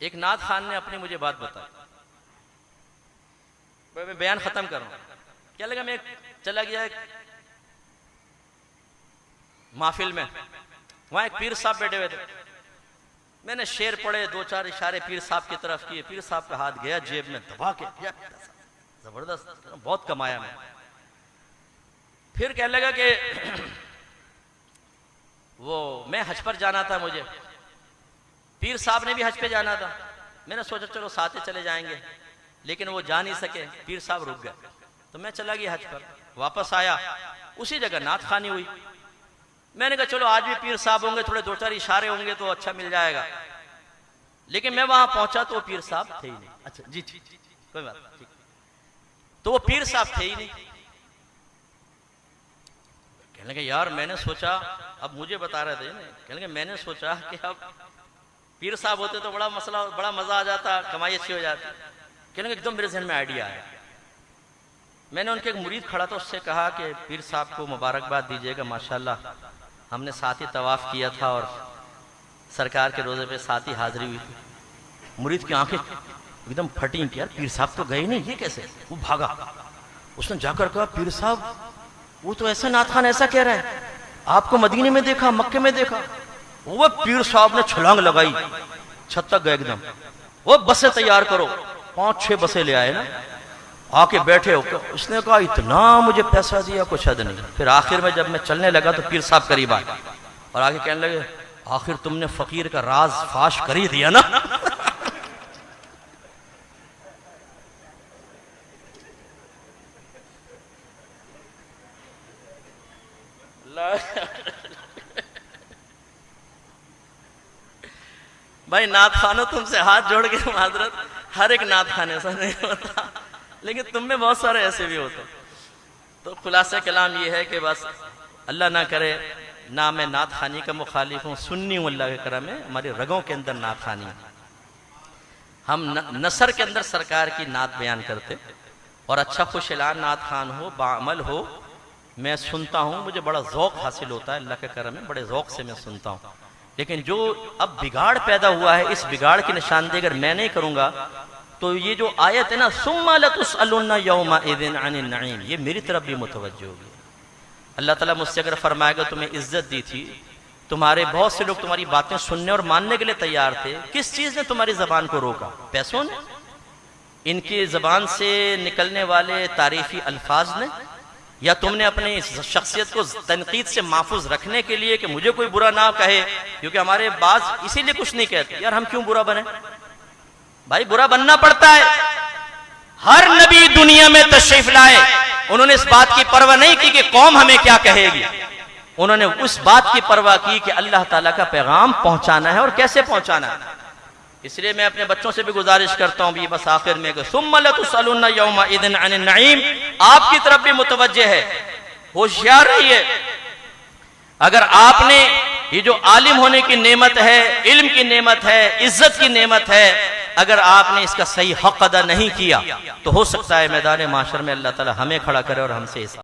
एक नाथ खान ने अपनी मुझे बात बताई, मैं बयान खत्म कर रहा हूं। क्या लगा, मैं चला गया एक महफिल में, वहां एक पीर साहब बैठे हुए थे। मैंने शेर पढ़े, दो चार इशारे पीर साहब की तरफ किए। पीर साहब का हाथ गया जेब में, दबा के जबरदस्त, बहुत कमाया मैं। फिर कहने लगा कि वो मैं हज पर जाना था मुझे, पीर साहब ने भी हज पे जाना था। मैंने सोचा चलो साथ ही चले जाएंगे, लेकिन वो जा नहीं सके, पीर साहब रुक गए। तो मैं चला गया हज पर, वापस आया, उसी जगह नाथ खानी हुई। मैंने कहा चलो आज भी पीर साहब होंगे, थोड़े दो चार इशारे होंगे तो अच्छा मिल जाएगा। लेकिन मैं वहां पहुंचा तो वो पीर साहब थे ही नहीं। अच्छा जी कोई बात नहीं, तो वो पीर साहब थे ही नहीं। कहने लगे यार मैंने सोचा, अब मुझे बता रहे थे ना, कहने लगे मैंने सोचा कि अब पीर साहब होते तो बड़ा मसला, बड़ा मजा आ जाता, कमाई अच्छी हो जाती। कहने लगे एकदम मेरे जहन में आइडिया आया। मैंने उनके एक मुरीद खड़ा था, उससे कहा कि पीर साहब को मुबारकबाद दीजिएगा, माशाल्लाह हमने साथ ही तवाफ किया था और सरकार के रोजे पे साथ ही हाजिरी हुई थी। मुरीद की आंखें एकदम फटी कि यार पीर साहब तो गए नहीं, ये कैसे? वो भागा, उसने जाकर कहा पीर साहब वो तो ऐसा नाथ खान ऐसा कह रहा है, आपको मदीने में देखा, मक्के में देखा। वो पीर साहब ने छलांग लगाई, छत तक गए एकदम। वो बसें तैयार करो, 5-6 बसें ले आए ना, आके बैठे हो। उसने कहा इतना मुझे पैसा दिया कुछ हद नहीं। फिर आखिर में जब मैं चलने लगा तो पीर साहब करीब आए और आके कहने लगे आखिर तुमने फकीर का राज फाश कर ही दिया ना। भाई नाथ खानो तुमसे हाथ जोड़ के माजरत, हर एक नाथ खान ऐसा नहीं होता, लेकिन तुम में बहुत सारे ऐसे भी होते। तो खुलासा कलाम ये है कि बस अल्लाह ना करे, ना मैं नाथ खानी का मुखालिफ हूँ, सुन्नी हूँ, अल्लाह के करम में हमारी रगों के अंदर नाथ खानी है। हम नसर के अंदर सरकार की नात बयान करते और अच्छा खुशलान नाथ खान हो, बाअमल हो, मैं सुनता हूँ, मुझे बड़ा ज़ौक़ हासिल होता है, अल्लाह के करम में बड़े ज़ौक़ से मैं सुनता हूँ। लेकिन जो अब बिगाड़ पैदा हुआ है, इस बिगाड़ की निशानदेही अगर मैं नहीं करूँगा तो ये जो आयत है ना, सुम्मा लतुसअलुन्ना यौमइज़िन अनिन नईम, ये मेरी तरफ भी मुतवज्जो होगी। अल्लाह ताला मुझसे अगर फरमाएगा तुम्हें इज्जत दी थी, तुम्हारे बहुत से लोग तुम्हारी बातें सुनने और मानने के लिए तैयार थे, किस चीज़ ने तुम्हारी ज़बान को रोका? पैसों ने? इनकी ज़बान से निकलने वाले तारीफ़ी अल्फाज ने? या तुमने अपनी शख्सियत को तनकीद से महफूज रखने के लिए कि मुझे कोई बुरा ना कहे? क्योंकि हमारे बाज इसीलिए कुछ नहीं कहते, यार हम क्यों बुरा बने? भाई बुरा बनना पड़ता है। हर नबी दुनिया में तशरीफ लाए, उन्होंने इस बात की परवाह नहीं की कि कौम हमें क्या कहेगी, उन्होंने उस बात की परवाह की कि अल्लाह ताला का पैगाम पहुंचाना है और कैसे पहुंचाना है। इसलिए मैं अपने बच्चों से भी गुजारिश करता हूं, भी बस आखिर में सुम्मा लतुसअलुन्ना यौमइज़िन अनिन नईम, आपकी तरफ भी मुतवज्जे है, होशियार रहिए। अगर आपने ये जो आलिम होने की नेमत है, इल्म की नेमत है, इज्जत की नेमत है, अगर आपने इसका सही हक अदा नहीं किया तो हो सकता है मैदान माशर में अल्लाह ताला हमें खड़ा करे और हमसे